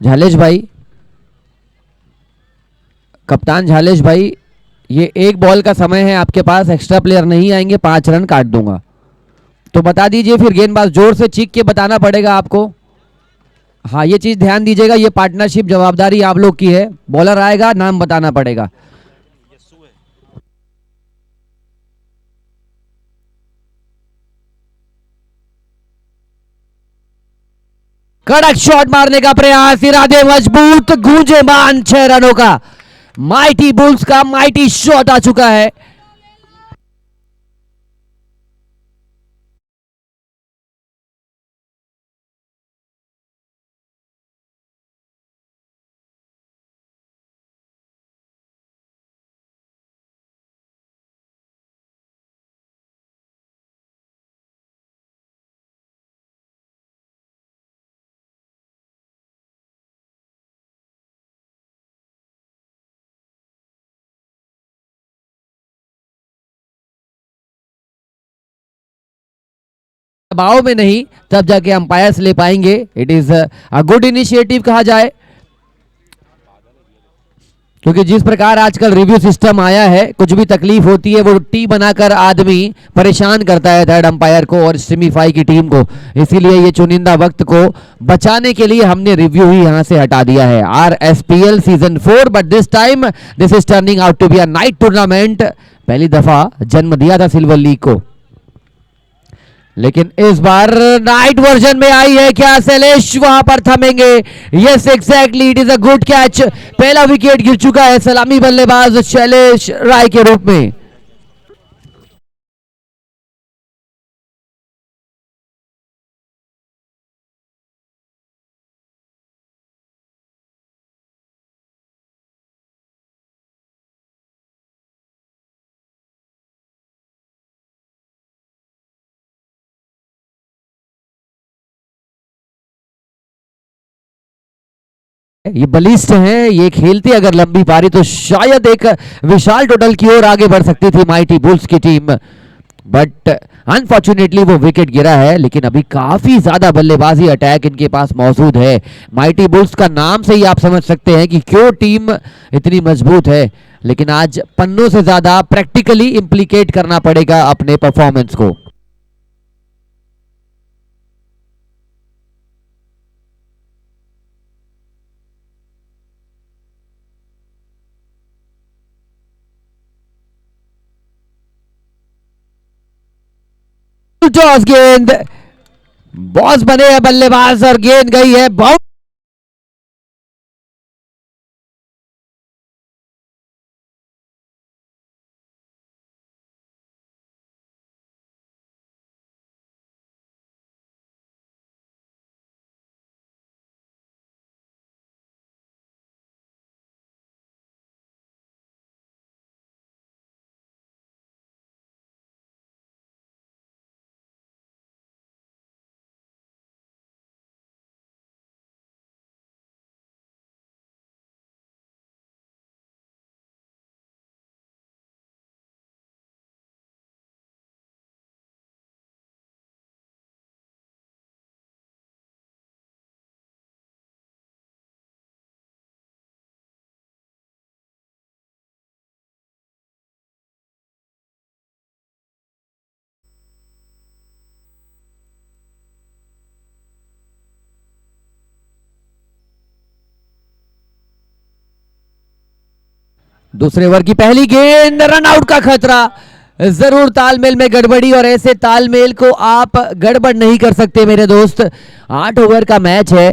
झालेश भाई, कप्तान झालेश भाई, ये एक बॉल का समय है आपके पास, एक्स्ट्रा प्लेयर नहीं आएंगे, 5 रन काट दूंगा तो बता दीजिए, फिर गेंदबाज जोर से चीख के बताना पड़ेगा आपको। हाँ, ये चीज ध्यान दीजिएगा, ये पार्टनरशिप जवाबदारी आप लोग की है। बॉलर आएगा, नाम बताना पड़ेगा। कड़क शॉट मारने का प्रयास, इरादे मजबूत, गूंजे मान 6 रनों का। माइटी बुल्स का माइटी शॉट आ चुका है। दबाव में नहीं, तब जाके अंपायर्स ले पाएंगे। It is a good initiative कहा जाए, क्योंकि जिस प्रकार आजकल रिव्यू सिस्टम आया है, कुछ भी तकलीफ होती है वो टी बनाकर आदमी परेशान करता है थर्ड अंपायर को और सेमीफाई की टीम को। इसीलिए ये चुनिंदा वक्त को बचाने के लिए हमने रिव्यू ही यहां से हटा दिया है। RSPL season 4, but this time this is turning out to be a night tournament. पहली दफा जन्म दिया था सिल्वर लीग को, लेकिन इस बार नाइट वर्जन में आई है। क्या शैलेश वहां पर थमेंगे? Yes exactly, it is a good catch. पहला विकेट गिर चुका है सलामी बल्लेबाज शैलेश राय के रूप में। ये बलिष्ठ हैं, ये खेलते अगर लंबी पारी तो शायद एक विशाल टोटल की ओर आगे बढ़ सकती थी माइटी बुल्स की टीम, बट अनफॉर्चुनेटली वो विकेट गिरा है। लेकिन अभी काफी ज्यादा बल्लेबाजी अटैक इनके पास मौजूद है। माइटी बुल्स का नाम से ही आप समझ सकते हैं कि क्यों टीम इतनी मजबूत है। लेकिन आज पन्नों से ज्यादा प्रैक्टिकली इंप्लीकेट करना पड़ेगा अपने परफॉर्मेंस को। टॉस गेंद, बॉस बने हैं बल्लेबाज और गेंद गई है बाउंड। दूसरे ओवर की पहली गेंद, रन आउट का खतरा। जरूर तालमेल में गड़बड़ी, और ऐसे तालमेल को आप गड़बड़ नहीं कर सकते मेरे दोस्त। 8 ओवर का मैच है,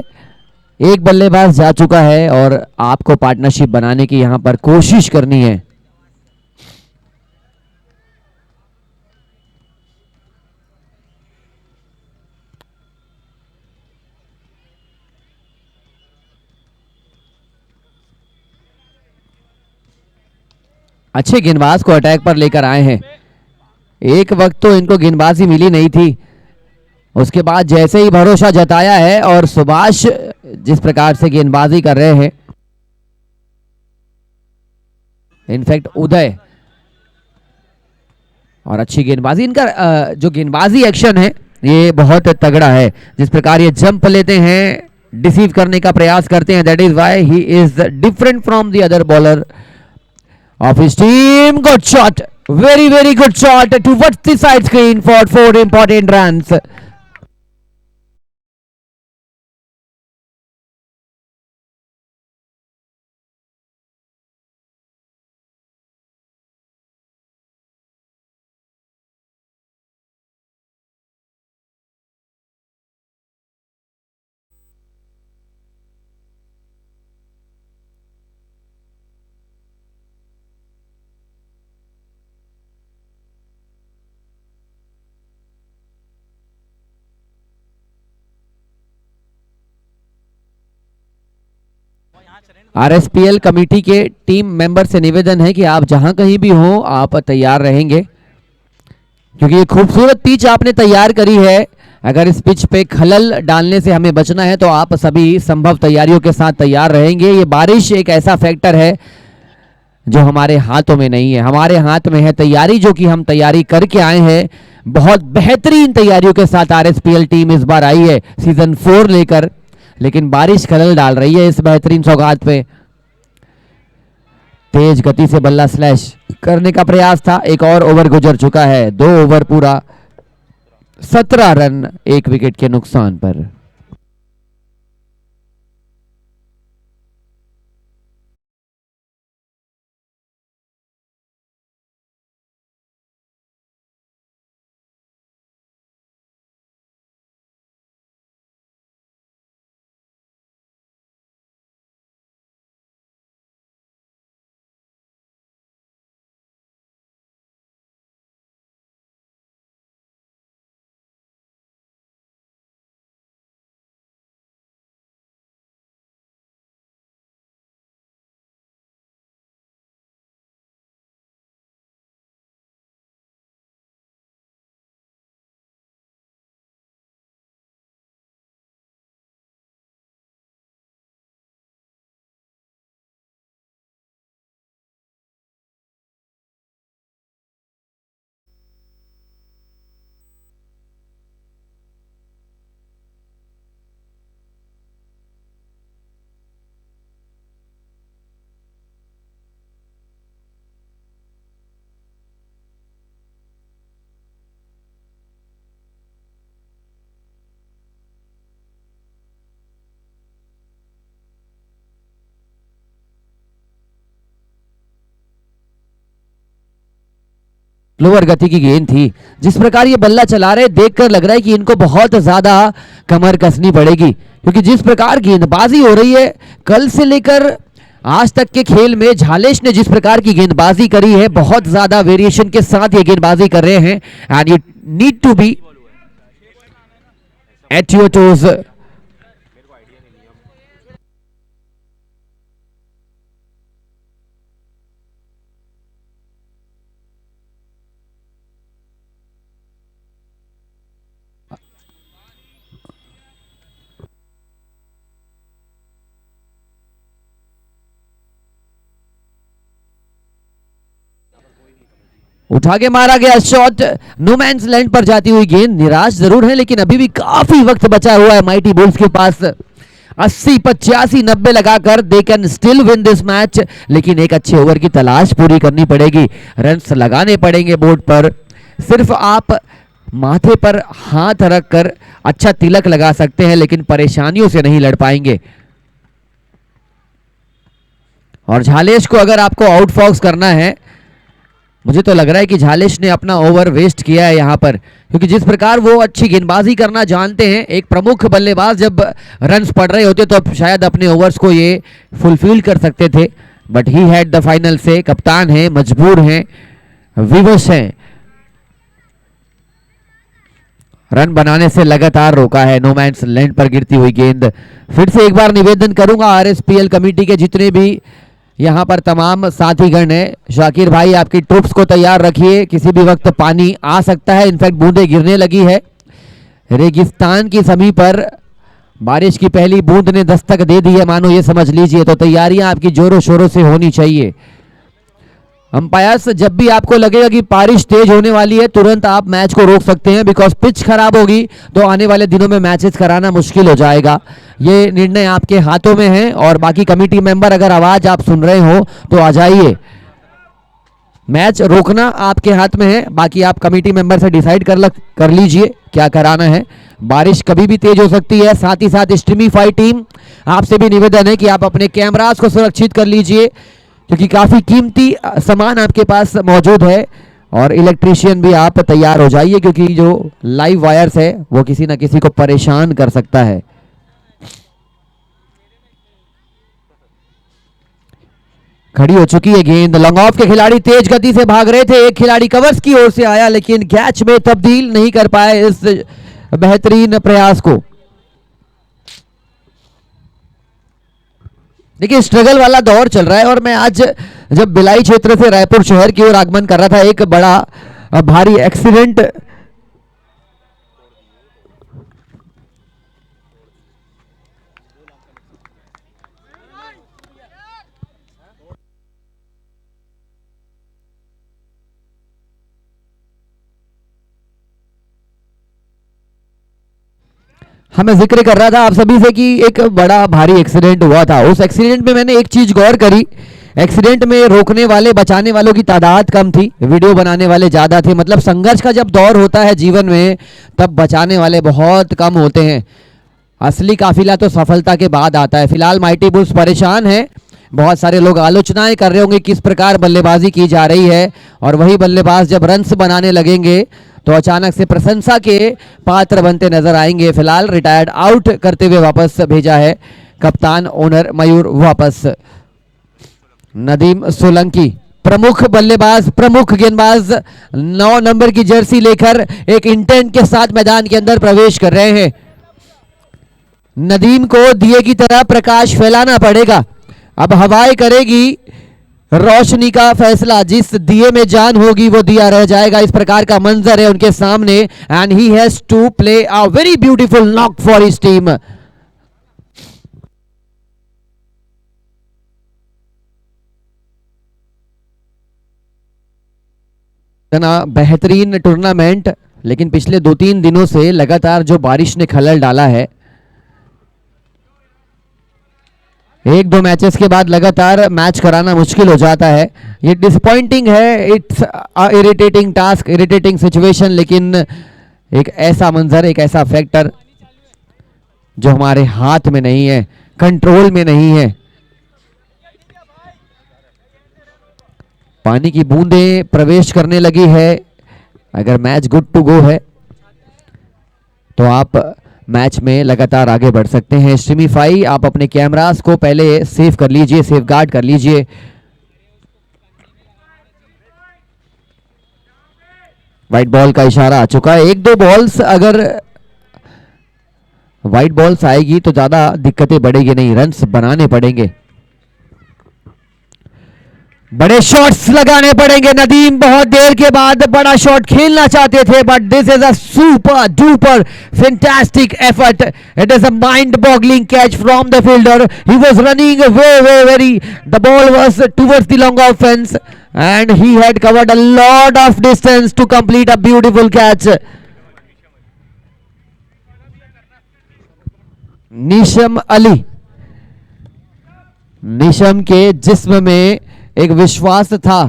एक बल्लेबाज जा चुका है और आपको पार्टनरशिप बनाने की यहां पर कोशिश करनी है। अच्छे गेंदबाज को अटैक पर लेकर आए हैं। एक वक्त तो इनको गेंदबाजी मिली नहीं थी, उसके बाद जैसे ही भरोसा जताया है, और सुभाष जिस प्रकार से गेंदबाजी कर रहे हैं, इनफैक्ट उदय, और अच्छी गेंदबाजी इनका, जो गेंदबाजी एक्शन है ये बहुत तगड़ा है। जिस प्रकार ये जंप लेते हैं डिसीव करने का प्रयास करते हैं. That is why he is different from the other bowler of his team. Good shot, very good shot towards the side screen for 4 important runs. RSPL committee के टीम मेंबर से निवेदन है कि आप जहां कहीं भी हो आप तैयार रहेंगे, क्योंकि ये खूबसूरत पिच आपने तैयार करी है. अगर इस पिच पे खलल डालने से हमें बचना है तो आप सभी संभव तैयारियों के साथ तैयार रहेंगे. ये बारिश एक ऐसा फैक्टर है जो हमारे हाथों में नहीं है. हमारे हाथ में है तैयारी, जो कि हम तैयारी करके आए हैं. बहुत बेहतरीन तैयारियों के साथ आरएसपीएल टीम इस बार आई है सीजन 4 लेकर, लेकिन बारिश खलल डाल रही है इस बेहतरीन सौगात पे. तेज गति से बल्ला स्लैश करने का प्रयास था. एक और ओवर गुजर चुका है. 2 ओवर पूरा, 17 रन 1 विकेट के नुकसान पर. लोअर गति की गेंद थी. जिस प्रकार ये बल्ला चला रहे देखकर लग रहा है कि इनको बहुत ज्यादा कमर कसनी पड़ेगी, क्योंकि जिस प्रकार गेंदबाजी हो रही है कल से लेकर आज तक के खेल में झालेश ने जिस प्रकार की गेंदबाजी करी है, बहुत ज्यादा वेरिएशन के साथ ये गेंदबाजी कर रहे हैं. And you need to be at your toes. उठा के मारा गया शॉट, नो मैंस लैंड पर जाती हुई गेंद. निराश जरूर है लेकिन अभी भी काफी वक्त बचा हुआ है माइटी बुल्स के पास. 80 85 90 लगाकर they can still win this match. लेकिन एक अच्छे ओवर की तलाश पूरी करनी पड़ेगी, रन्स लगाने पड़ेंगे बोर्ड पर. सिर्फ आप माथे पर हाथ रखकर अच्छा तिलक लगा सकते हैं, लेकिन परेशानियों से नहीं लड़ पाएंगे. और झालेश को अगर आपको आउटफॉक्स करना है, मुझे तो लग रहा है कि झालेश ने अपना ओवर वेस्ट किया है यहां पर, क्योंकि जिस प्रकार वो अच्छी गेंदबाजी करना जानते हैं, एक प्रमुख बल्लेबाज जब रन्स पड़ रहे होते तो शायद अपने ओवर्स को ये फुलफिल कर सकते थे. But he had the final से. कप्तान हैं, मजबूर हैं, विवश हैं. रन बनाने से लगातार रोका है. नो मैंस लैंड पर गिरती हुई गेंद. फिर से एक बार निवेदन करूंगा आरएसपीएल कमेटी के जितने भी यहाँ पर तमाम साथीगण है, शाकिर भाई आपकी ट्रूप्स को तैयार रखिए, किसी भी वक्त पानी आ सकता है. इनफैक्ट बूंदें गिरने लगी है. रेगिस्तान की सभी पर बारिश की पहली बूंद ने दस्तक दे दी है, मानो ये समझ लीजिए. तो तैयारियां आपकी जोरों शोरों से होनी चाहिए. अंपायर्स, जब भी आपको लगेगा कि बारिश तेज होने वाली है, तुरंत आप मैच को रोक सकते हैं, बिकॉज पिच खराब होगी तो आने वाले दिनों में मैचेस कराना मुश्किल हो जाएगा. ये निर्णय आपके हाथों में है। और बाकी कमेटी मेंबर अगर आवाज आप सुन रहे हो तो आ जाइए। मैच रोकना आपके हाथ में है, बाकी आप कमेटी मेंबर से डिसाइड कर लीजिए क्या कराना है। बारिश कभी भी तेज हो सकती है। साथ ही साथ स्ट्रीमीफाई टीम आपसे भी निवेदन है कि आप अपने कैमरास को सुरक्षित कर लीजिए, क्योंकि काफी कीमती सामान आपके पास मौजूद है। और इलेक्ट्रीशियन भी आप तैयार हो जाइए, क्योंकि जो लाइव वायर्स है वो किसी ना किसी को परेशान कर सकता है। खड़ी हो चुकी है गेंद। लॉन्ग ऑफ के खिलाड़ी तेज गति से भाग रहे थे, एक खिलाड़ी कवर्स की ओर से आया लेकिन कैच में तब्दील नहीं कर पाए इस बेहतरीन प्रयास को। देखिए स्ट्रगल वाला दौर चल रहा है, और मैं आज जब भिलाई क्षेत्र से रायपुर शहर की ओर आगमन कर रहा था, एक बड़ा भारी एक्सीडेंट मैं जिक्र कर रहा था आप सभी से कि एक बड़ा भारी एक्सीडेंट हुआ था। उस एक्सीडेंट में मैंने एक चीज गौर करी, एक्सीडेंट में रोकने वाले बचाने वालों की तादाद कम थी, वीडियो बनाने वाले ज्यादा थे। मतलब संघर्ष का जब दौर होता है जीवन में, तब बचाने वाले बहुत कम होते हैं। असली काफिला तो सफलता के बाद आता है। फिलहाल माइटी बुल्स परेशान है। बहुत सारे लोग आलोचनाएं कर रहे होंगे किस प्रकार बल्लेबाजी की जा रही है, और वही बल्लेबाज जब रन्स बनाने लगेंगे तो अचानक से प्रशंसा के पात्र बनते नजर आएंगे। फिलहाल रिटायर्ड आउट करते हुए वापस भेजा है कप्तान ओनर मयूर वापस। नदीम सोलंकी प्रमुख बल्लेबाज, प्रमुख गेंदबाज 9 नंबर की जर्सी लेकर एक इंटेंट के साथ मैदान के अंदर प्रवेश कर रहे हैं। नदीम को दिए की तरह प्रकाश फैलाना पड़ेगा। अब हवाएं करेगी रोशनी का फैसला, जिस दिए में जान होगी वो दिया रह जाएगा। इस प्रकार का मंजर है उनके सामने, and he has to play a very beautiful knock for his team. बेहतरीन टूर्नामेंट, लेकिन पिछले 2-3 दिनों से लगातार जो बारिश ने खलल डाला है, 1-2 मैचेस के बाद लगातार मैच कराना मुश्किल हो जाता है। ये डिसअपॉइंटिंग है, it's irritating task, irritating situation, लेकिन एक ऐसा मंजर, एक ऐसा फैक्टर जो हमारे हाथ में नहीं है, कंट्रोल में नहीं है। पानी की बूंदें प्रवेश करने लगी है। अगर मैच गुड टू गो है तो आप मैच में लगातार आगे बढ़ सकते हैं। स्ट्रीमीफाई आप अपने कैमरास को पहले सेव कर लीजिए, सेफ गार्ड कर लीजिए। व्हाइट बॉल का इशारा आ चुका है। 1-2 बॉल्स, अगर व्हाइट बॉल्स आएगी तो ज्यादा दिक्कतें बढ़ेगी नहीं, रन्स बनाने पड़ेंगे। बड़े शॉट्स लगाने पड़ेंगे। नदीम बहुत देर के बाद बड़ा शॉट खेलना चाहते थे, but this is a super duper fantastic effort. It is a mind boggling catch from the fielder. He was running very, the ball was towards the long off fence and he had covered a lot of distance to complete a beautiful catch. Neesham Ali, Neesham के जिस्म में एक विश्वास था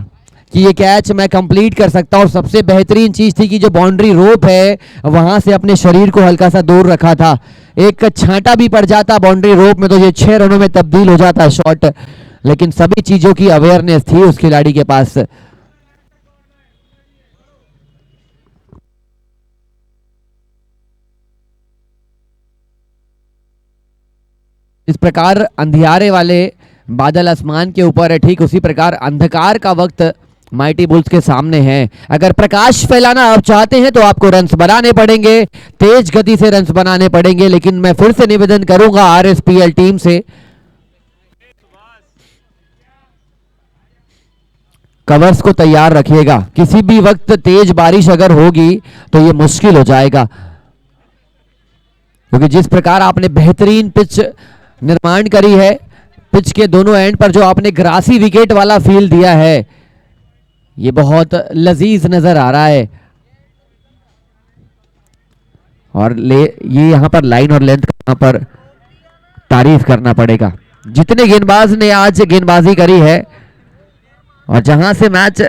कि ये catch मैं complete कर सकता हूं। सबसे बेहतरीन चीज थी कि जो बाउंड्री रोप है वहां से अपने शरीर को हल्का सा दूर रखा था। एक छांटा भी पड़ जाता बाउंड्री रोप में तो ये 6 रनों में तब्दील हो जाता शॉट, लेकिन सभी चीजों की अवेयरनेस थी उस खिलाड़ी के पास। इस प्रकार अंधियारे वाले बादल आसमान के ऊपर है, ठीक उसी प्रकार अंधकार का वक्त माइटी बुल्स के सामने है। अगर प्रकाश फैलाना आप चाहते हैं तो आपको रन्स बनाने पड़ेंगे, तेज गति से रन्स बनाने पड़ेंगे। लेकिन मैं फिर से निवेदन करूंगा आरएसपीएल टीम से, कवर्स को तैयार रखिएगा। किसी भी वक्त तेज बारिश अगर होगी तो यह मुश्किल हो जाएगा, क्योंकि जिस प्रकार आपने बेहतरीन पिच निर्माण करी है, पिच के दोनों एंड पर जो आपने ग्रासी विकेट वाला फील दिया है, ये बहुत लजीज नजर आ रहा है। और ये यहां पर लाइन और लेंथ कहां पर तारीफ करना पड़ेगा। जितने गेंदबाज ने आज गेंदबाजी करी है और जहां से मैच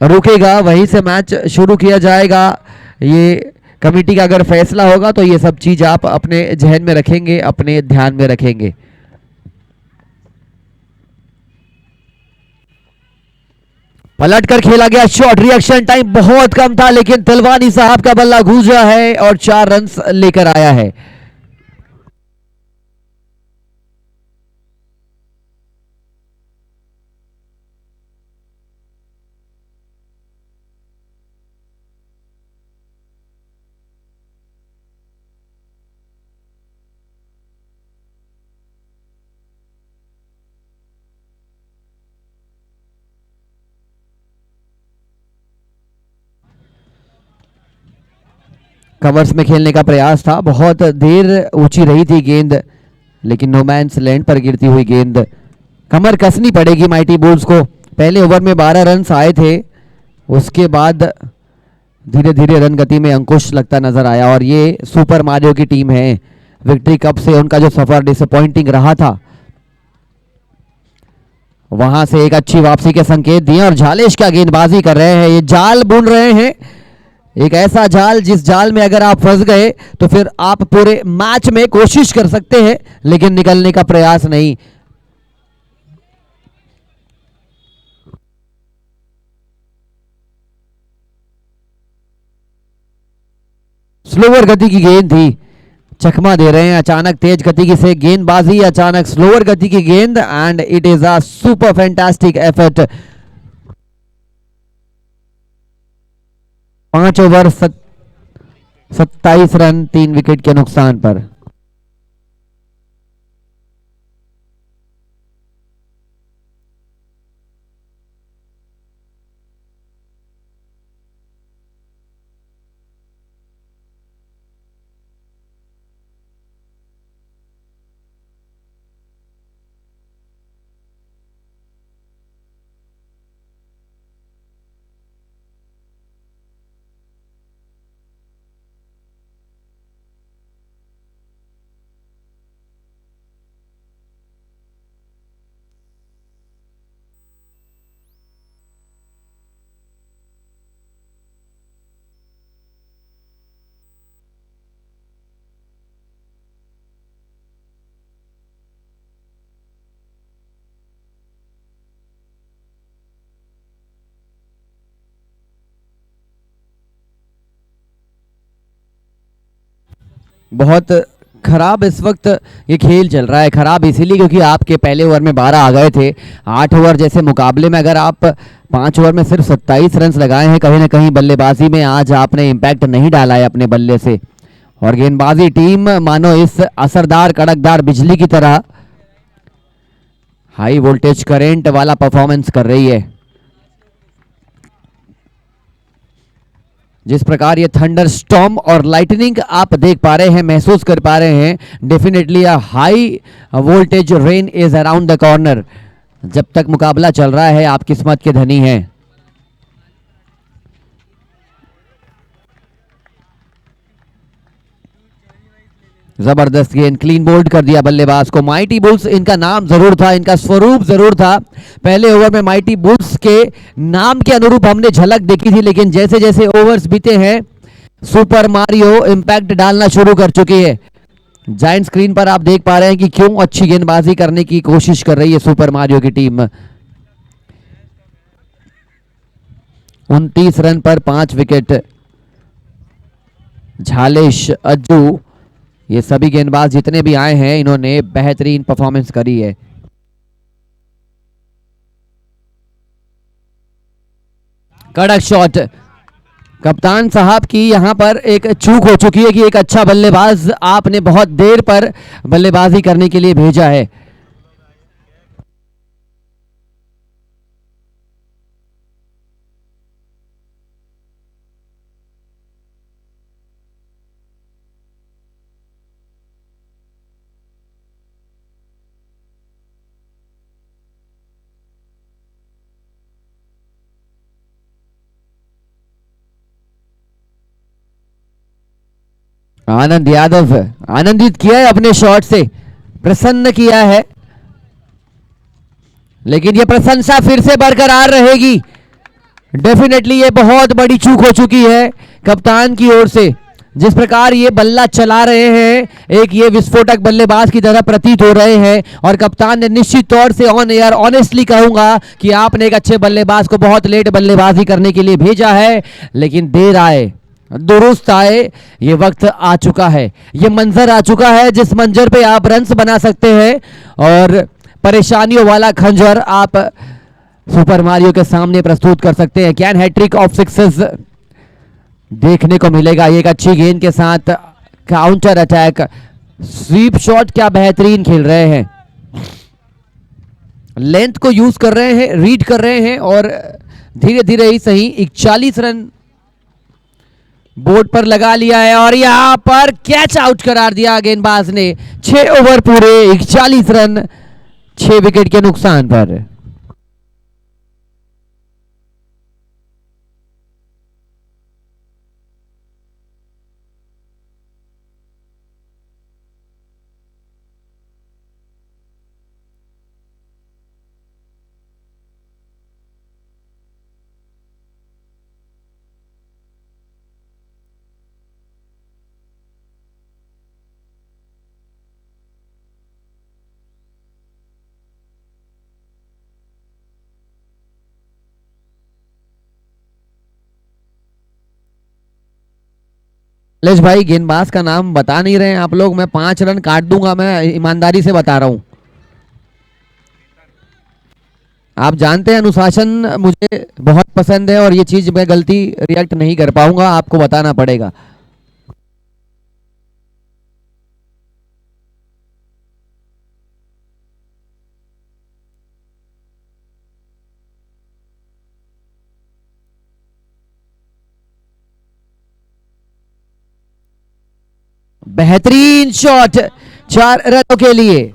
रुकेगा वहीं से मैच शुरू किया जाएगा। ये कमेटी का अगर फैसला होगा तो ये सब चीज आप अपने जहन में रखेंगे, अपने ध्यान में रखेंगे। पलट कर खेला गया शॉट, रिएक्शन टाइम बहुत कम था लेकिन तिलवानी साहब का बल्ला गूंजा है और 4 रन लेकर आया है। कवर्स में खेलने का प्रयास था, बहुत देर ऊंची रही थी गेंद लेकिन नोमैन्स लैंड पर गिरती हुई गेंद। कमर कसनी पड़ेगी माइटी बुल्स को। पहले ओवर में 12 रन आए थे, उसके बाद धीरे धीरे रन गति में अंकुश लगता नजर आया और ये सुपर मारियो की टीम है। विक्ट्री कप से उनका जो सफर डिसअपॉइंटिंग रहा था, वहां से एक अच्छी वापसी के संकेत दिए और झालेश का गेंदबाजी कर रहे हैं। ये जाल बुन रहे हैं, एक ऐसा जाल जिस जाल में अगर आप फंस गए तो फिर आप पूरे मैच में कोशिश कर सकते हैं लेकिन निकलने का प्रयास नहीं। स्लोअर गति की गेंद थी, चकमा दे रहे हैं। अचानक तेज गति की से गेंदबाजी, अचानक स्लोअर गति की गेंद and it is a super fantastic effort. 5 over 27 run 3 wicket के नुकसान पर। बहुत खराब इस वक्त ये खेल चल रहा है। खराब इसीलिए क्योंकि आपके पहले ओवर में 12 आ गए थे। 8 ओवर जैसे मुकाबले में अगर आप 5 ओवर में सिर्फ 27 रन लगाए हैं, कहीं ना कहीं बल्लेबाजी में आज आपने इम्पैक्ट नहीं डाला है अपने बल्ले से। और गेंदबाजी टीम मानो इस असरदार कड़कदार बिजली की तरह हाई वोल्टेज करंट वाला परफॉर्मेंस कर रही है। जिस प्रकार ये थंडर स्टॉर्म और लाइटनिंग आप देख पा रहे हैं, महसूस कर पा रहे हैं, definitely a high voltage rain is around the corner. जब तक मुकाबला चल रहा है आप किस्मत के धनी हैं। जबरदस्त गेंद, क्लीन बोल्ड कर दिया बल्लेबाज को। माइटी बुल्स इनका नाम जरूर था, इनका स्वरूप जरूर था। पहले ओवर में माइटी बुल्स के नाम के अनुरूप हमने झलक देखी थी, लेकिन जैसे जैसे ओवर्स बीते हैं सुपर मारियो इंपैक्ट डालना शुरू कर चुकी है। जायंट स्क्रीन पर आप देख पा रहे हैं कि क्यों अच्छी गेंदबाजी करने की कोशिश कर रही है सुपर मारियो की टीम। 29 रन पर 5 विकेट। झालेश, अज्जू, ये सभी गेंदबाज जितने भी आए हैं इन्होंने बेहतरीन परफॉर्मेंस करी है। कड़क शॉट, कप्तान साहब की यहां पर एक चूक हो चुकी है कि एक अच्छा बल्लेबाज आपने बहुत देर पर बल्लेबाजी करने के लिए भेजा है। आनंद यादव आनंदित किया है अपने शॉट से। प्रसन्न किया है, लेकिन ये प्रशंसा फिर से बरकरार रहेगी। डेफिनेटली ये बहुत बड़ी चूक हो चुकी है कप्तान की ओर से। जिस प्रकार ये बल्ला चला रहे हैं, एक ये विस्फोटक बल्लेबाज की तरह प्रतीत हो रहे हैं, और कप्तान ने निश्चित तौर से ऑन एयर ऑनेस्टली कहूंगा कि आपने एक अच्छे बल्लेबाज को बहुत लेट बल्लेबाजी करने के लिए भेजा है, लेकिन देर आए दुरुस्त आए, ये वक्त आ चुका है, ये मंजर आ चुका है जिस मंजर पे आप रन्स बना सकते हैं और परेशानियों वाला खंजर आप सुपर मारियो के सामने प्रस्तुत कर सकते हैं। कैन हैट्रिक ऑफ सिक्सेस देखने को मिलेगा। एक अच्छी गेंद के साथ काउंटर अटैक, स्वीप शॉट क्या बेहतरीन खेल रहे हैं, लेंथ को यूज कर रहे हैं, रीड कर रहे हैं, और धीरे धीरे ही सही 41 रन बोर्ड पर लगा लिया है, और यहां पर कैच आउट करार दिया गेंदबाज ने। 6 ओवर पूरे, 41 रन, 6 विकेट के नुकसान पर। लेश भाई, गेंदबाज का नाम बता नहीं रहे हैं आप लोग। मैं 5 रन काट दूंगा, मैं ईमानदारी से बता रहा हूं। आप जानते हैं अनुशासन मुझे बहुत पसंद है, और ये चीज मैं गलती रिएक्ट नहीं कर पाऊंगा, आपको बताना पड़ेगा। बेहतरीन शॉट 4 रनों के लिए।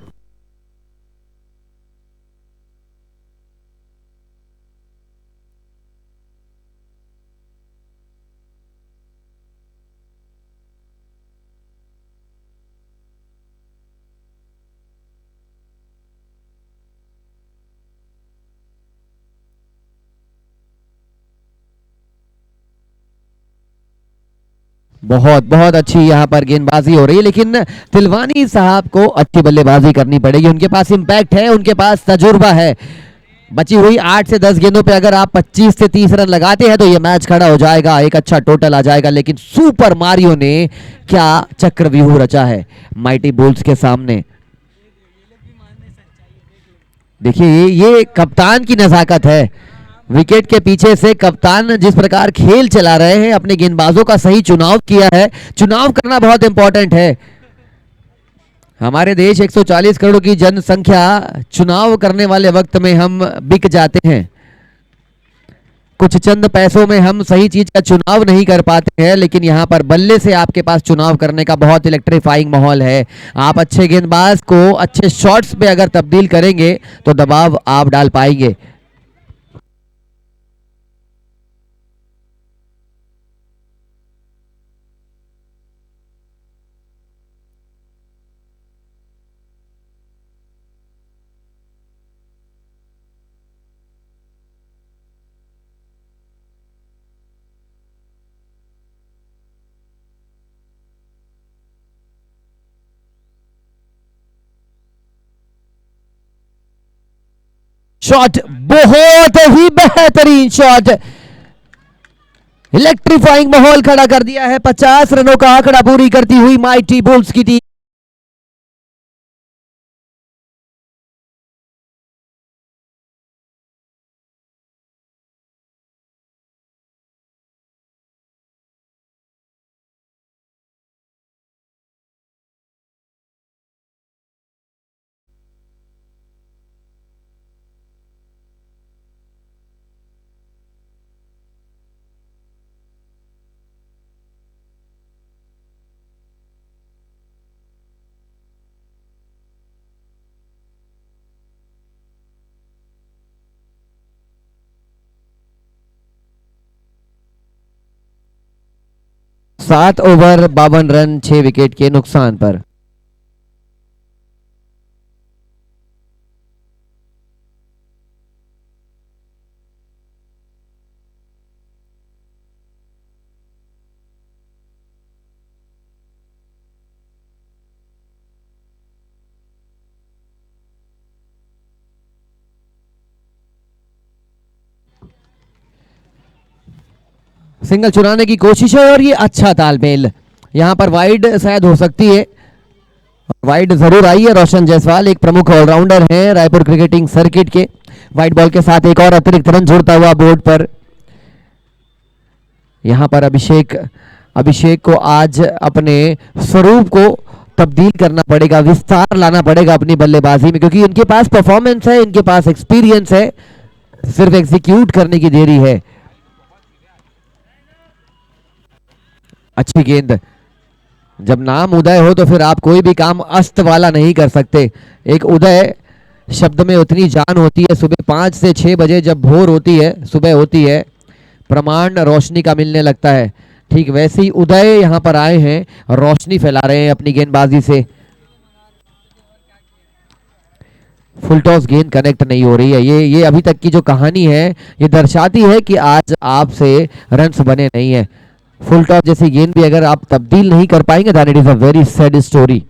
बहुत बहुत अच्छी यहां पर गेंदबाजी हो रही है, लेकिन तिलवानी साहब को अच्छी बल्लेबाजी करनी पड़ेगी। उनके पास इंपैक्ट है, उनके पास तजुर्बा है। बची हुई 8 से 10 गेंदों पे अगर आप 25 से 30 रन लगाते हैं तो ये मैच खड़ा हो जाएगा, एक अच्छा टोटल आ जाएगा। लेकिन सुपर मारियो ने क्या चक्रव्यूह रचा है माइटी बुल्स के सामने। देखिए ये कप्तान की नजाकत है। विकेट के पीछे से कप्तान जिस प्रकार खेल चला रहे हैं, अपने गेंदबाजों का सही चुनाव किया है। चुनाव करना बहुत इंपॉर्टेंट है। हमारे देश 140 करोड़ की जनसंख्या, चुनाव करने वाले वक्त में हम बिक जाते हैं। कुछ चंद पैसों में हम सही चीज का चुनाव नहीं कर पाते हैं, लेकिन यहाँ पर बल्ले से आपके पास चुनाव करने का बहुत इलेक्ट्रीफाइंग माहौल है। आप अच्छे गेंदबाज को अच्छे शॉट्स पे अगर तब्दील करेंगे तो दबाव आप डाल पाएंगे। शॉट बहुत ही बेहतरीन शॉट, इलेक्ट्रीफाइंग माहौल खड़ा कर दिया है। 50 रनों का आंकड़ा पूरी करती हुई माइटी बुल्स की टीम। सात ओवर 52 रन 6 विकेट के नुकसान पर। सिंगल चुराने की कोशिश है और ये अच्छा तालमेल, यहाँ पर वाइड शायद हो सकती है। वाइड जरूर आई है। रोशन जायसवाल एक प्रमुख ऑलराउंडर हैं रायपुर क्रिकेटिंग सर्किट के। वाइड बॉल के साथ एक और अतिरिक्त रन जुड़ता हुआ बोर्ड पर। यहाँ पर अभिषेक अभिषेक को आज अपने स्वरूप को तब्दील करना पड़ेगा, विस्तार लाना पड़ेगा अपनी बल्लेबाजी में, क्योंकि इनके पास परफॉर्मेंस है, इनके पास एक्सपीरियंस है, सिर्फ एग्जीक्यूट करने की देरी है। अच्छी गेंद। जब नाम उदय हो तो फिर आप कोई भी काम अस्त वाला नहीं कर सकते। एक उदय शब्द में उतनी जान होती है। सुबह 5 से 6 बजे जब भोर होती है, सुबह होती है, प्रमाण रोशनी का मिलने लगता है। ठीक वैसे ही उदय यहाँ पर आए हैं, रोशनी फैला रहे हैं अपनी गेंदबाजी से। फुल टॉस गेंद कनेक्ट नहीं हो रही है। ये अभी तक की जो कहानी है ये दर्शाती है कि आज आपसे रन्स बने नहीं है। फुल टॉस जैसी गेंद भी अगर आप तब्दील नहीं कर पाएंगे then it is a very sad story.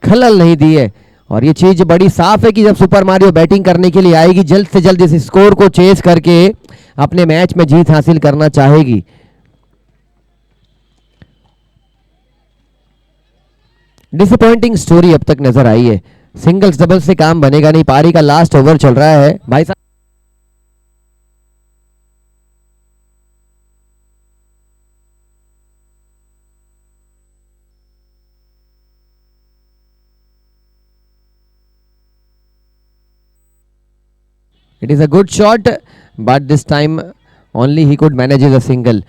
खलल नहीं दी है। और ये चीज बड़ी साफ है कि जब सुपर मारियो बैटिंग करने के लिए आएगी, जल्द से जल्द इस स्कोर को चेस करके अपने मैच में जीत हासिल करना चाहेगी। डिसअपॉइंटिंग स्टोरी अब तक नजर आई है। सिंगल्स डबल से काम बनेगा नहीं। पारी का लास्ट ओवर चल रहा है भाई साहब। It is a good shot but this time only he could manage a single.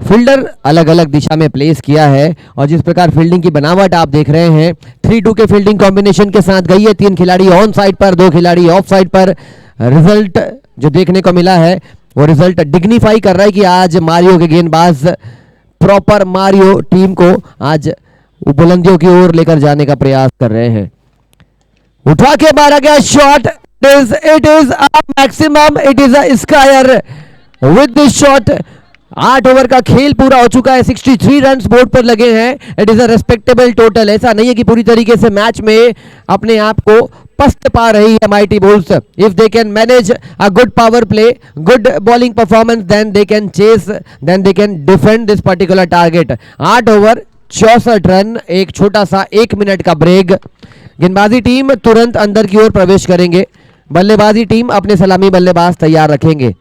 Fielder अलग अलग दिशा में प्लेस किया है और जिस प्रकार फील्डिंग की बनावट आप देख रहे हैं, 3-2 के फील्डिंग कॉम्बिनेशन के साथ गई है। 3 खिलाड़ी ऑन साइड पर, 2 खिलाड़ी ऑफ साइड पर। रिजल्ट जो देखने को मिला है वो रिजल्ट डिग्निफाई कर रहा है कि आज मारियो के गेंदबाज प्रॉपर मारियो टीम को आज बुलंदियों की ओर लेकर जाने का प्रयास कर रहे हैं। उठा के मारा गया shot. It is a maximum, it is a square with this shot. 8 over का खेल पूरा हो चुका है। 63 रन बोर्ड पर लगे हैं। It is a respectable total. ऐसा नहीं है कि पूरी तरीके से मैच में अपने आप को पस्त पा रही है mighty bulls. If they can manage a good power play, good bowling performance, then they can chase, then they can defend this particular target. 8 over 64 run, एक छोटा सा 1 मिनट का ब्रेक। गेंदबाजी टीम तुरंत अंदर की ओर प्रवेश करेंगे। बल्लेबाजी टीम अपने सलामी बल्लेबाज तैयार रखेंगे।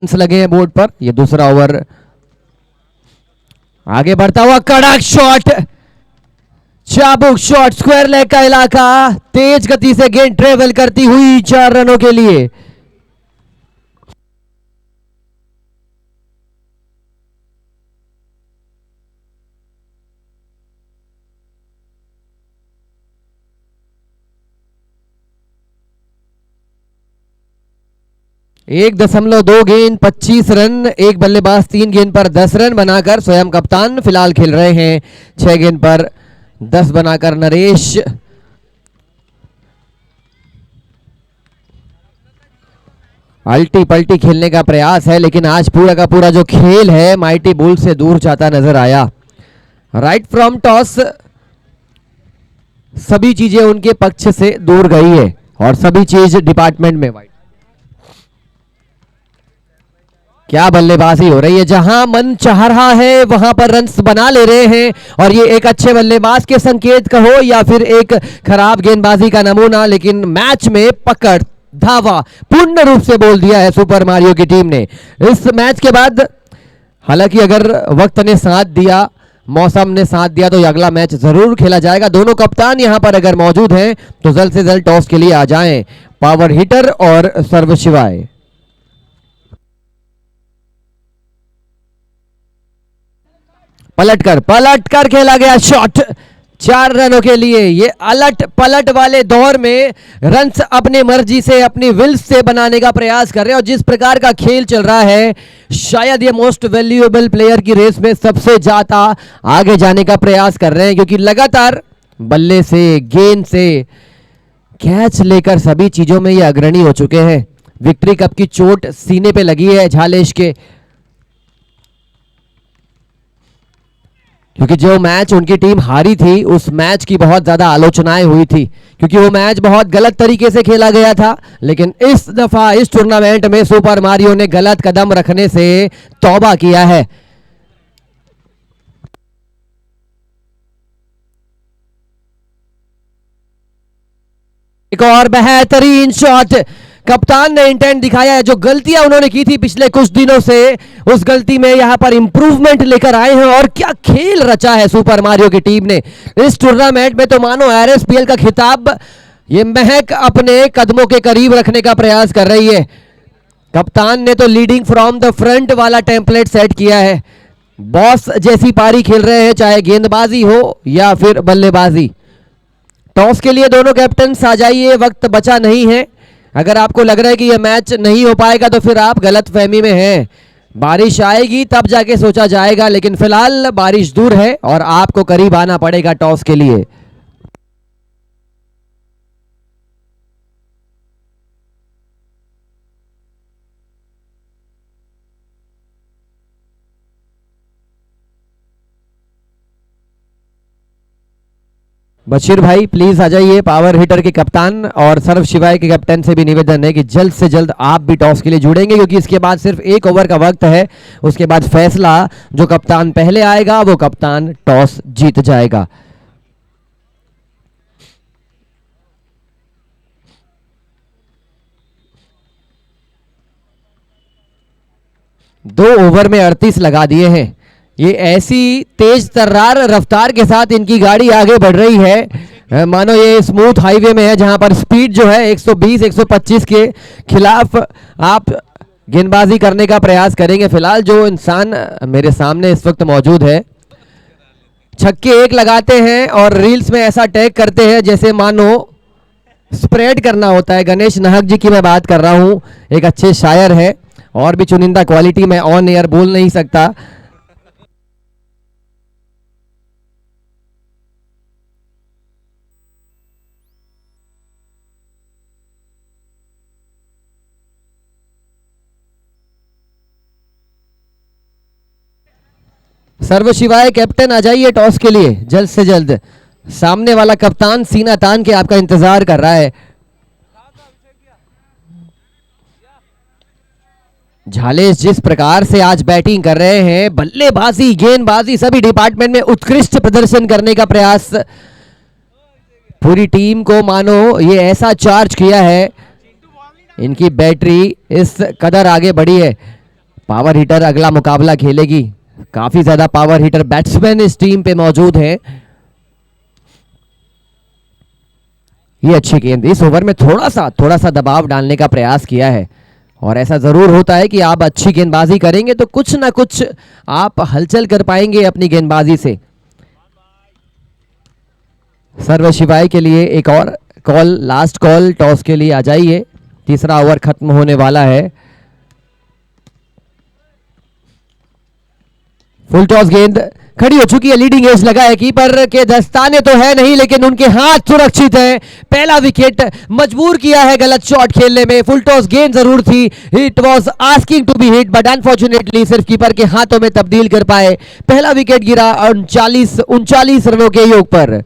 लगे हैं बोर्ड पर। ये दूसरा ओवर आगे बढ़ता हुआ कड़क शॉट, चाबुक शॉट, स्क्वायर लेग का इलाका, तेज गति से गेंद ट्रेवल करती हुई 4 रनों के लिए। एक 1.2 गेंद 25 रन, एक बल्लेबाज 3 गेंद पर 10 रन बनाकर स्वयं कप्तान फिलहाल खेल रहे हैं 6 गेंद पर 10 बनाकर नरेश। अल्टी पल्टी खेलने का प्रयास है, लेकिन आज पूरा का पूरा जो खेल है माइटी बुल से दूर जाता नजर आया। राइट फ्रॉम टॉस सभी चीजें उनके पक्ष से दूर गई है और सभी चीज डिपार्टमेंट में वाइट। क्या बल्लेबाजी हो रही है, जहां मन चाह रहा है वहां पर रन्स बना ले रहे हैं, और ये एक अच्छे बल्लेबाज के संकेत कहो या फिर एक खराब गेंदबाजी का नमूना, लेकिन मैच में पकड़ धावा पूर्ण रूप से बोल दिया है सुपर मारियो की टीम ने इस मैच के बाद। हालांकि अगर वक्त ने साथ दिया, मौसम ने साथ दिया, तो अगला मैच जरूर खेला जाएगा। दोनों कप्तान यहां पर अगर मौजूद हैं तो जल्द से जल्द टॉस के लिए आ जाएं, पावर हिटर और सर्व शिवाय। पलट कर खेला गया शॉट 4 रनों के लिए। ये अलट पलट वाले दौर में रन्स अपनी मर्जी से, अपनी विल्स से बनाने का प्रयास कर रहे हैं, और जिस प्रकार का खेल चल रहा है शायद ये मोस्ट वैल्यूएबल प्लेयर की रेस में सबसे ज्यादा आगे जाने का प्रयास कर रहे हैं, क्योंकि लगातार बल्ले से, गेंद से, कैच लेकर सभी चीजों में ये अग्रणी हो चुके हैं। विक्ट्री कप की चोट सीने पे लगी है झालेश के, क्योंकि जो मैच उनकी टीम हारी थी उस मैच की बहुत ज्यादा आलोचनाएं हुई थी, क्योंकि वो मैच बहुत गलत तरीके से खेला गया था। लेकिन इस दफा इस टूर्नामेंट में सुपर मारियो ने गलत कदम रखने से तौबा किया है। एक और बेहतरीन शॉट, कप्तान ने इंटेंट दिखाया है। जो गलतियां उन्होंने की थी पिछले कुछ दिनों से, उस गलती में यहां पर इंप्रूवमेंट लेकर आए हैं, और क्या खेल रचा है सुपर मारियो की टीम ने इस टूर्नामेंट में। तो मानो आरएसपीएल का खिताब ये महक अपने कदमों के करीब रखने का प्रयास कर रही है। कप्तान ने तो लीडिंग फ्रॉम द फ्रंट वाला टेम्पलेट सेट किया है, बॉस जैसी पारी खेल रहे हैं, चाहे गेंदबाजी हो या फिर बल्लेबाजी। टॉस के लिए दोनों कैप्टन आ जाइए, वक्त बचा नहीं है। अगर आपको लग रहा है कि यह मैच नहीं हो पाएगा तो फिर आप गलत फहमी में हैं। बारिश आएगी तब जाके सोचा जाएगा, लेकिन फिलहाल बारिश दूर है और आपको करीब आना पड़ेगा टॉस के लिए। बशीर भाई प्लीज आ जाइए, पावर हिटर के कप्तान, और सर्व शिवाय के कैप्टन से भी निवेदन है कि जल्द से जल्द आप भी टॉस के लिए जुड़ेंगे, क्योंकि इसके बाद सिर्फ 1 ओवर का वक्त है। उसके बाद फैसला, जो कप्तान पहले आएगा वो कप्तान टॉस जीत जाएगा। दो ओवर में 38 लगा दिए हैं। ये ऐसी तेज तर्रार रफ्तार के साथ इनकी गाड़ी आगे बढ़ रही है, मानो ये स्मूथ हाईवे में है, जहां पर स्पीड जो है 120-125 के खिलाफ आप गेंदबाजी करने का प्रयास करेंगे। फिलहाल जो इंसान मेरे सामने इस वक्त मौजूद है, छक्के 1 लगाते हैं और रील्स में ऐसा टैग करते हैं जैसे मानो स्प्रेड करना होता है। गणेश नाहक जी की मैं बात कर रहा हूं, एक अच्छे शायर है, और भी चुनिंदा क्वालिटी मैं ऑन एयर बोल नहीं सकता। सर्व शिवाय कैप्टन आ जाइए टॉस के लिए जल्द से जल्द। सामने वाला कप्तान सीना तान के आपका इंतजार कर रहा है। झालेश जिस प्रकार से आज बैटिंग कर रहे हैं, बल्लेबाजी, गेंदबाजी, सभी डिपार्टमेंट में उत्कृष्ट प्रदर्शन करने का प्रयास, पूरी टीम को मानो ये ऐसा चार्ज किया है, इनकी बैटरी इस कदर आगे बढ़ी है। पावर हिटर अगला मुकाबला खेलेगी। काफी ज्यादा पावर हिटर बैट्समैन इस टीम पे मौजूद हैं। ये अच्छी गेंद, इस ओवर में थोड़ा सा दबाव डालने का प्रयास किया है और ऐसा जरूर होता है कि आप अच्छी गेंदबाजी करेंगे तो कुछ ना कुछ आप हलचल कर पाएंगे अपनी गेंदबाजी से। सर्व शिवाय के लिए एक और कॉल, लास्ट कॉल टॉस के लिए आ जाइए। तीसरा ओवर खत्म होने वाला है। फुल टॉस गेंद खड़ी हो चुकी है, लीडिंग एज लगा है, कीपर के दस्ताने तो है नहीं लेकिन उनके हाथ सुरक्षित है। पहला विकेट, मजबूर किया है गलत शॉट खेलने में। फुल टॉस गेंद जरूर थी, it was asking to be hit but unfortunately सिर्फ कीपर के हाथों में तब्दील कर पाए। पहला विकेट गिरा 39 रनों के योग पर।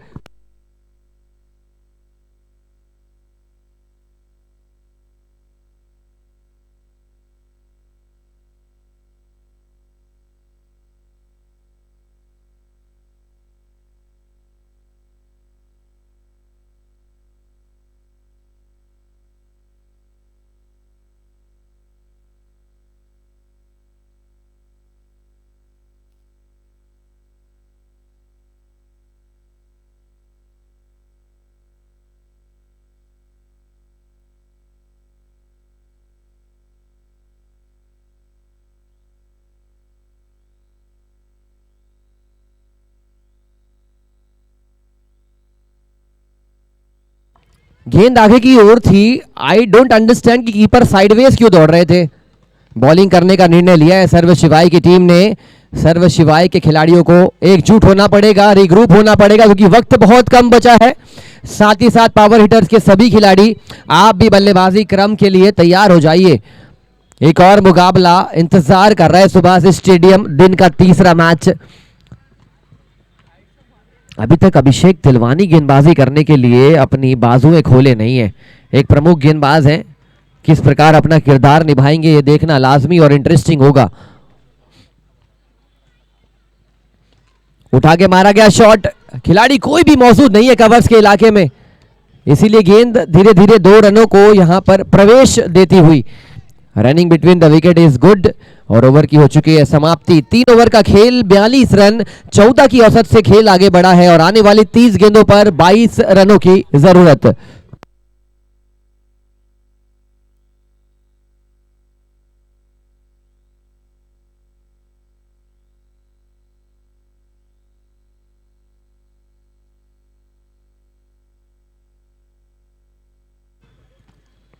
गेंद आगे की ओर थी। आई डोंट अंडरस्टैंड कि कीपर साइडवेज क्यों दौड़ रहे थे। बॉलिंग करने का निर्णय लिया है सर्व शिवाय की टीम ने। सर्व शिवाय के खिलाड़ियों को एकजुट होना पड़ेगा, रिग्रुप होना पड़ेगा क्योंकि वक्त बहुत कम बचा है। साथ ही साथ पावर हिटर्स के सभी खिलाड़ी आप भी बल्लेबाजी क्रम के लिए तैयार हो जाइए। एक और मुकाबला इंतजार कर रहा है सुभाष स्टेडियम, दिन का तीसरा मैच। अभी तक अभिषेक तिलवानी गेंदबाजी करने के लिए अपनी बाजुएं खोले नहीं है। एक प्रमुख गेंदबाज हैं, किस प्रकार अपना किरदार निभाएंगे ये देखना लाजमी और इंटरेस्टिंग होगा। उठा के मारा गया शॉट, खिलाड़ी कोई भी मौजूद नहीं है कवर्स के इलाके में, इसीलिए गेंद धीरे धीरे 2 रनों को यहां पर प्रवेश देती हुई। Running between the wicket is good और ओवर की हो चुकी है समाप्ति। 3 ओवर का खेल, 42 रन, 14 की औसत से खेल आगे बढ़ा है और आने वाली 30 गेंदों पर 22 रनों की जरूरत।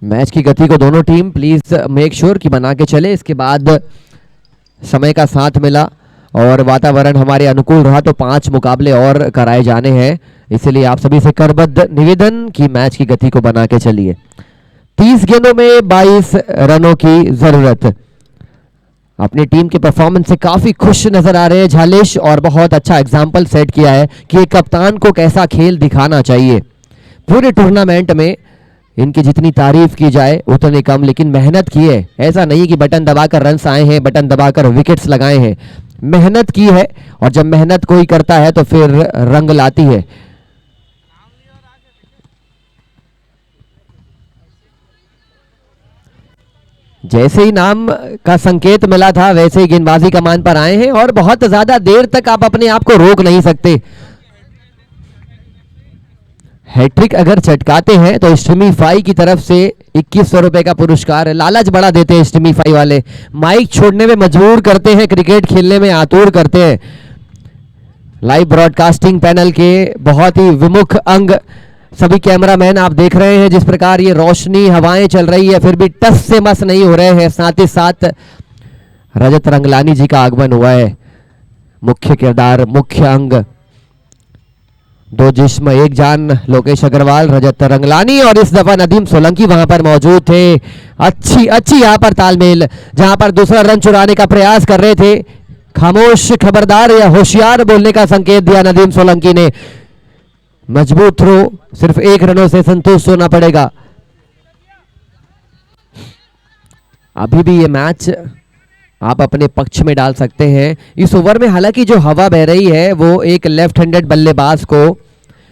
मैच की गति को दोनों टीम प्लीज मेक श्योर कि बना के चले। इसके बाद समय का साथ मिला और वातावरण हमारे अनुकूल रहा तो 5 मुकाबले और कराए जाने हैं, इसलिए आप सभी से करबद्ध निवेदन कि मैच की गति को बना के चलिए। 30 गेंदों में 22 रनों की जरूरत। अपनी टीम के परफॉर्मेंस से काफी खुश नजर आ रहे हैं झालेश और बहुत अच्छा एग्जाम्पल सेट किया है कि एक कप्तान को कैसा खेल दिखाना चाहिए। पूरे टूर्नामेंट में इनकी जितनी तारीफ की जाए उतनी कम, लेकिन मेहनत की है। ऐसा नहीं कि बटन दबाकर रन्स आए हैं, बटन दबाकर विकेट्स लगाए हैं। मेहनत की है और जब मेहनत कोई करता है तो फिर रंग लाती है। जैसे ही नाम का संकेत मिला था वैसे ही गेंदबाजी कमान पर आए हैं और बहुत ज्यादा देर तक आप अपने आप को रोक नहीं सकते। हैट्रिक अगर चटकाते हैं तो स्टिमीफाई की तरफ से 2100 रुपए का पुरस्कार है। लालच बड़ा देते हैं स्टिमीफाई वाले, माइक छोड़ने में मजबूर करते हैं, क्रिकेट खेलने में आतुर करते हैं। लाइव ब्रॉडकास्टिंग पैनल के बहुत ही विमुख अंग सभी कैमरामैन आप देख रहे हैं जिस प्रकार ये रोशनी हवाएं चल रही है फिर भी टस से मस नहीं हो रहे हैं। साथ ही साथ रजत रंगलानी जी का आगमन हुआ है, मुख्य किरदार, मुख्य अंग, 2 जिस्म एक जान, लोकेश अग्रवाल, रजत रंगलानी और इस दफा नदीम सोलंकी वहां पर मौजूद थे। अच्छी यहां पर तालमेल, जहां पर दूसरा रन चुराने का प्रयास कर रहे थे, खामोश, खबरदार या होशियार बोलने का संकेत दिया नदीम सोलंकी ने। मजबूत थ्रो, सिर्फ 1 रनों से संतुष्ट होना पड़ेगा। अभी भी ये मैच आप अपने पक्ष में डाल सकते हैं। इस ओवर में हालांकि जो हवा बह रही है वो एक लेफ्ट हैंडेड बल्लेबाज को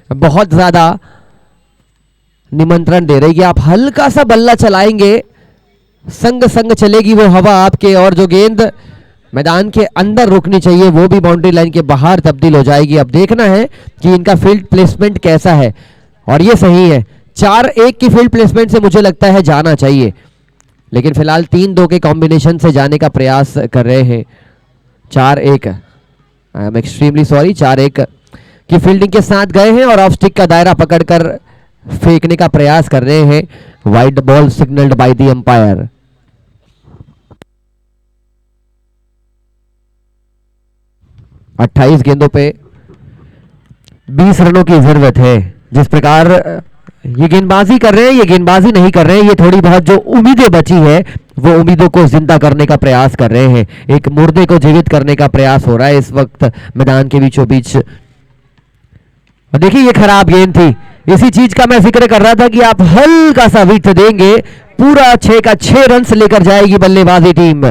बहुत ज्यादा निमंत्रण दे रही है। आप हल्का सा बल्ला चलाएंगे संग संग चलेगी वो हवा आपके, और जो गेंद मैदान के अंदर रुकनी चाहिए वो भी बाउंड्री लाइन के बाहर तब्दील हो जाएगी। अब देखना है कि इनका फील्ड प्लेसमेंट कैसा है, और ये सही है। 4-1 की फील्ड प्लेसमेंट से मुझे लगता है जाना चाहिए, लेकिन फिलहाल 3-2 के कॉम्बिनेशन से जाने का प्रयास कर रहे हैं। 4-1, आई एम एक्सट्रीमली सॉरी, 4-1 की फील्डिंग के साथ गए हैं और ऑफ स्टिक का दायरा पकड़कर फेंकने का प्रयास कर रहे हैं। Wide ball signalled by the umpire. 28 गेंदों पे 20 रनों की जरूरत है। जिस प्रकार ये गेंदबाजी कर रहे हैं, ये गेंदबाजी नहीं कर रहे हैं, ये थोड़ी बहुत जो उम्मीदें बची है वो उम्मीदों को जिंदा करने का प्रयास कर रहे हैं। एक मुर्दे को जीवित करने का प्रयास हो रहा है इस वक्त मैदान के बीचों बीच। और देखिए ये खराब गेंद थी, इसी चीज का मैं जिक्र कर रहा था कि आप हल्का सा विथ देंगे, पूरा 6 का 6 रन लेकर जाएगी बल्लेबाजी टीम।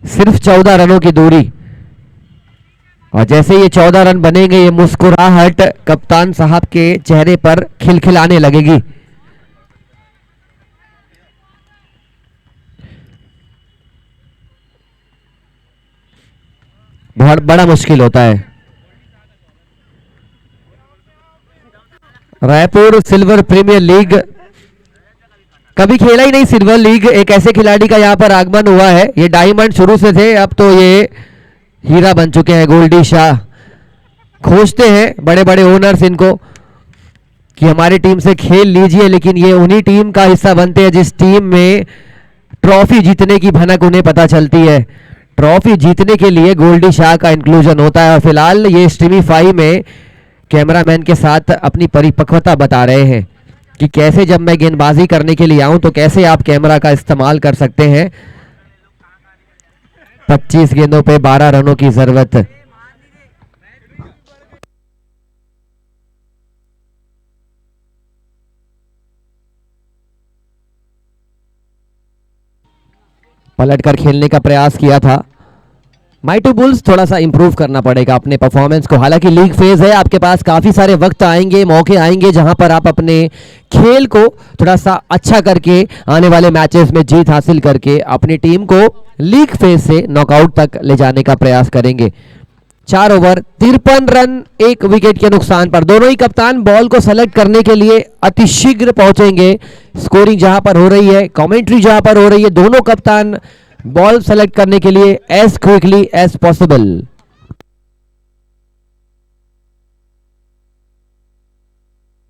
सिर्फ 14 रनों की दूरी, और जैसे ये 14 रन बनेंगे ये मुस्कुराहट कप्तान साहब के चेहरे पर खिलखिलाने लगेगी। बहुत बड़ा मुश्किल होता है। रायपुर सिल्वर प्रीमियर लीग कभी खेला ही नहीं, सिल्वर लीग। एक ऐसे खिलाड़ी का यहां पर आगमन हुआ है, ये डायमंड शुरू से थे, अब तो ये हीरा बन चुके हैं। गोल्डी शाह खोजते हैं बड़े बड़े ओनर्स इनको कि हमारी टीम से खेल लीजिए, लेकिन ये उन्हीं टीम का हिस्सा बनते हैं जिस टीम में ट्रॉफी जीतने की भनक उन्हें पता चलती है। ट्रॉफी जीतने के लिए गोल्डी शाह का इंक्लूजन होता है, और फिलहाल ये स्ट्रीमीफाई में कैमरामैन के साथ अपनी परिपक्वता बता रहे हैं कि कैसे जब मैं गेंदबाजी करने के लिए आऊं तो कैसे आप कैमरा का इस्तेमाल कर सकते हैं। 25 गेंदों पे 12 रनों की जरूरत। पलटकर खेलने का प्रयास किया था। माइटी बुल्स थोड़ा सा इंप्रूव करना पड़ेगा अपने परफॉर्मेंस को। हालांकि लीग फेज है, आपके पास काफी सारे वक्त आएंगे, मौके आएंगे जहां पर आप अपने खेल को थोड़ा सा अच्छा करके आने वाले मैचेस में जीत हासिल करके अपनी टीम को लीग फेज से नॉकआउट तक ले जाने का प्रयास करेंगे। 4 ओवर 53 रन, 1 विकेट के नुकसान पर। दोनों ही कप्तान बॉल को सेलेक्ट करने के लिए अतिशीघ्र पहुंचेंगे। स्कोरिंग जहां पर हो रही है, कमेंट्री जहां पर हो रही है, दोनों कप्तान बॉल सेलेक्ट करने के लिए as quickly as possible.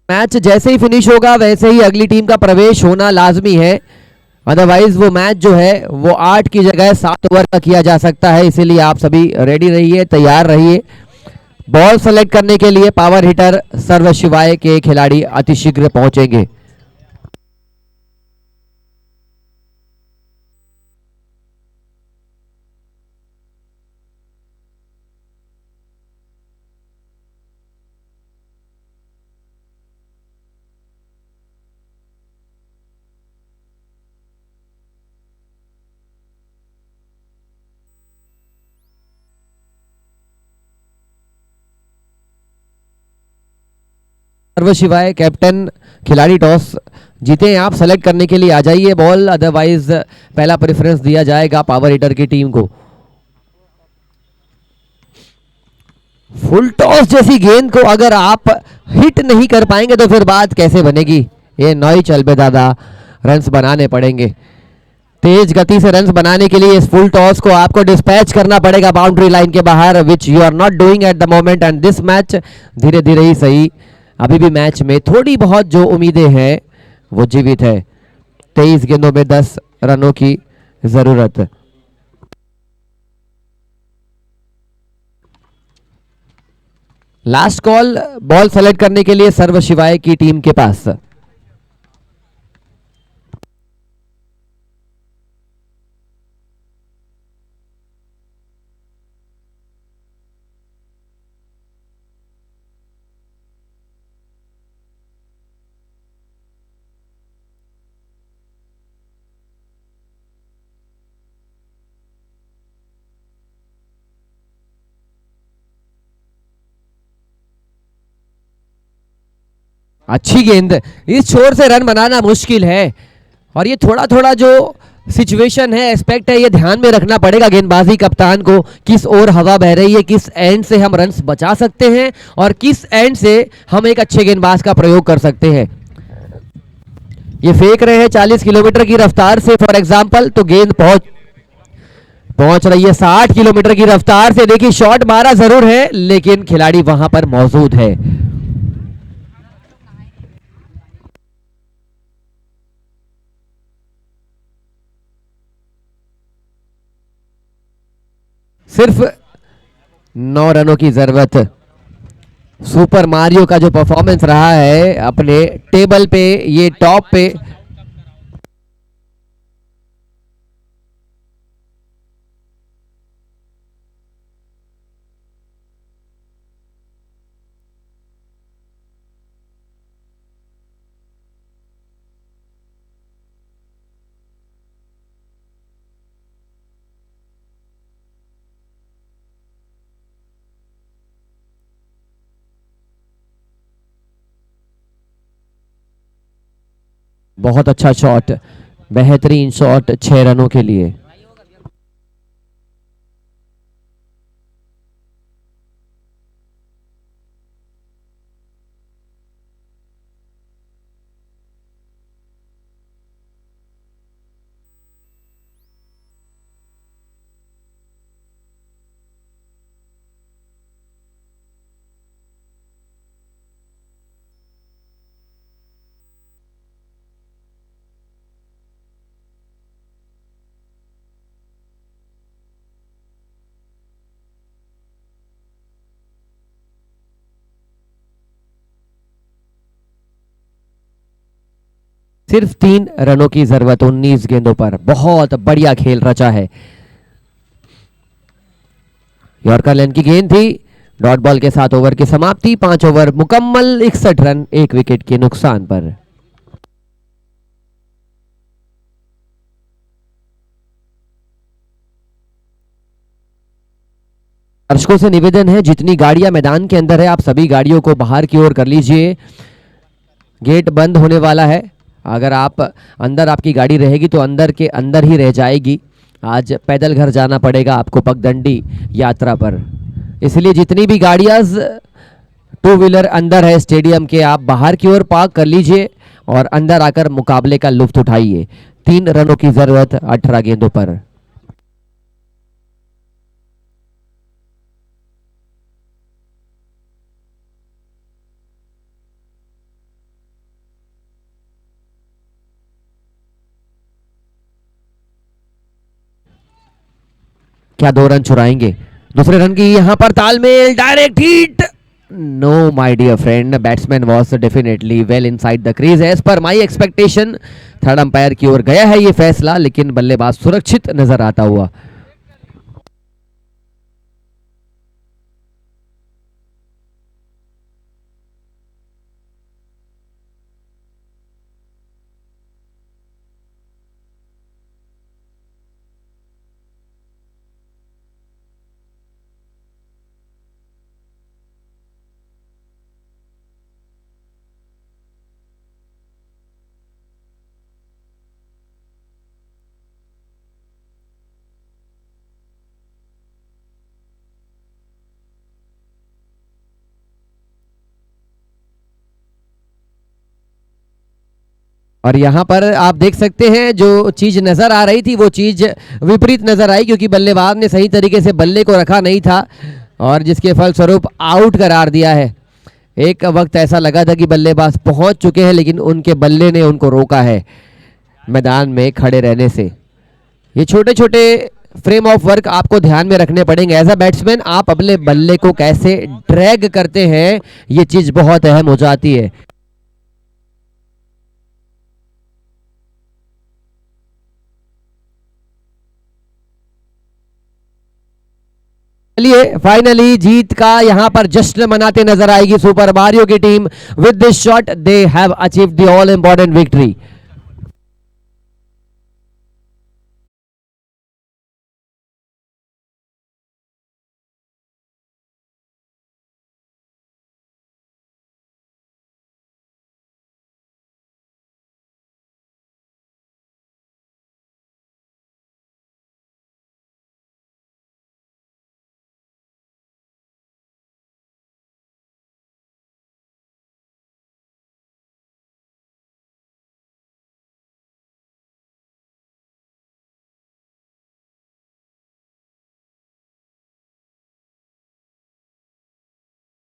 Match जैसे ही फिनिश होगा वैसे ही अगली टीम का प्रवेश होना लाजमी है, अदरवाइज वो मैच जो है वो 8 की जगह 7 ओवर का किया जा सकता है। इसीलिए आप सभी रेडी रहिए, तैयार रहिए। बॉल सेलेक्ट करने के लिए पावर हिटर सर्व शिवाय के खिलाड़ी अतिशीघ्र पहुंचेंगे। सर्व शिवाय कैप्टन, खिलाड़ी टॉस जीते हैं आप, सेलेक्ट करने के लिए आ जाइए बॉल, अदरवाइज पहला प्रेफरेंस दिया जाएगा पावर हिटर की टीम को। फुल टॉस जैसी गेंद को अगर आप हिट नहीं कर पाएंगे तो फिर बात कैसे बनेगी। ये नॉई चल बे दादा, रन्स बनाने पड़ेंगे। तेज गति से रन्स बनाने के लिए इस फुल टॉस को आपको डिस्पैच करना पड़ेगा बाउंड्री लाइन के बाहर, which you are not doing at the moment. And this match धीरे धीरे ही सही, अभी भी मैच में थोड़ी बहुत जो उम्मीदें हैं वो जीवित है। 23 गेंदों में 10 रनों की जरूरत। लास्ट कॉल बॉल सेलेक्ट करने के लिए सर्व शिवाय की टीम के पास। अच्छी गेंद, इस छोर से रन बनाना मुश्किल है और ये थोड़ा थोड़ा जो सिचुएशन है, एस्पेक्ट है, ये ध्यान में रखना पड़ेगा गेंदबाजी कप्तान को, किस ओर हवा बह रही है, किस एंड से हम रन्स बचा सकते हैं और किस एंड से हम एक अच्छे गेंदबाज का प्रयोग कर सकते हैं। ये फेंक रहे हैं 40 किलोमीटर की रफ्तार से फॉर एग्जांपल, तो गेंद पहुंच रही है 60 किलोमीटर की रफ्तार से। देखिए शॉट मारा जरूर है लेकिन खिलाड़ी वहां पर मौजूद है। सिर्फ 9 रनों की जरूरत। सुपर मारियो का जो परफॉर्मेंस रहा है अपने टेबल पे, ये टॉप पे, बहुत अच्छा शॉट, बेहतरीन शॉट 6 रनों के लिए। सिर्फ 3 रनों की जरूरत 19 गेंदों पर। बहुत बढ़िया खेल रचा है। यॉर्कर लेन की गेंद थी, डॉट बॉल के साथ ओवर की समाप्ति। 5 ओवर मुकम्मल, 61 रन 1 विकेट के नुकसान पर। दर्शकों से निवेदन है, जितनी गाड़ियां मैदान के अंदर है आप सभी गाड़ियों को बाहर की ओर कर लीजिए। गेट बंद होने वाला है। अगर आप अंदर आपकी गाड़ी रहेगी तो अंदर के अंदर ही रह जाएगी। आज पैदल घर जाना पड़ेगा आपको पगडंडी यात्रा पर, इसलिए जितनी भी गाड़ियां 2 व्हीलर अंदर है स्टेडियम के, आप बाहर की ओर पार्क कर लीजिए और अंदर आकर मुकाबले का लुत्फ उठाइए। 3 रनों की जरूरत 18 गेंदों पर। क्या 2 रन चुराएंगे? दूसरे रन की यहां पर तालमेल, direct hit. No my dear friend, batsman was definitely well inside the crease as per my expectation. Third umpire की ओर गया है ये फैसला, लेकिन बल्लेबाज सुरक्षित नजर आता हुआ। और यहां पर आप देख सकते हैं जो चीज नजर आ रही थी वो चीज विपरीत नजर आई, क्योंकि बल्लेबाज ने सही तरीके से बल्ले को रखा नहीं था और जिसके फलस्वरूप आउट करार दिया है। एक वक्त ऐसा लगा था कि बल्लेबाज पहुंच चुके हैं, लेकिन उनके बल्ले ने उनको रोका है मैदान में खड़े रहने से। ये छोटे छोटे फ्रेम ऑफ वर्क आपको ध्यान में रखने पड़ेंगे। एज अ बैट्समैन आप अपने बल्ले को कैसे ड्रैग करते हैं, ये चीज बहुत अहम हो जाती है। चलिए फाइनली जीत का यहां पर जश्न मनाते नजर आएगी सुपर मारियो की team. With this shot they have achieved the all important victory.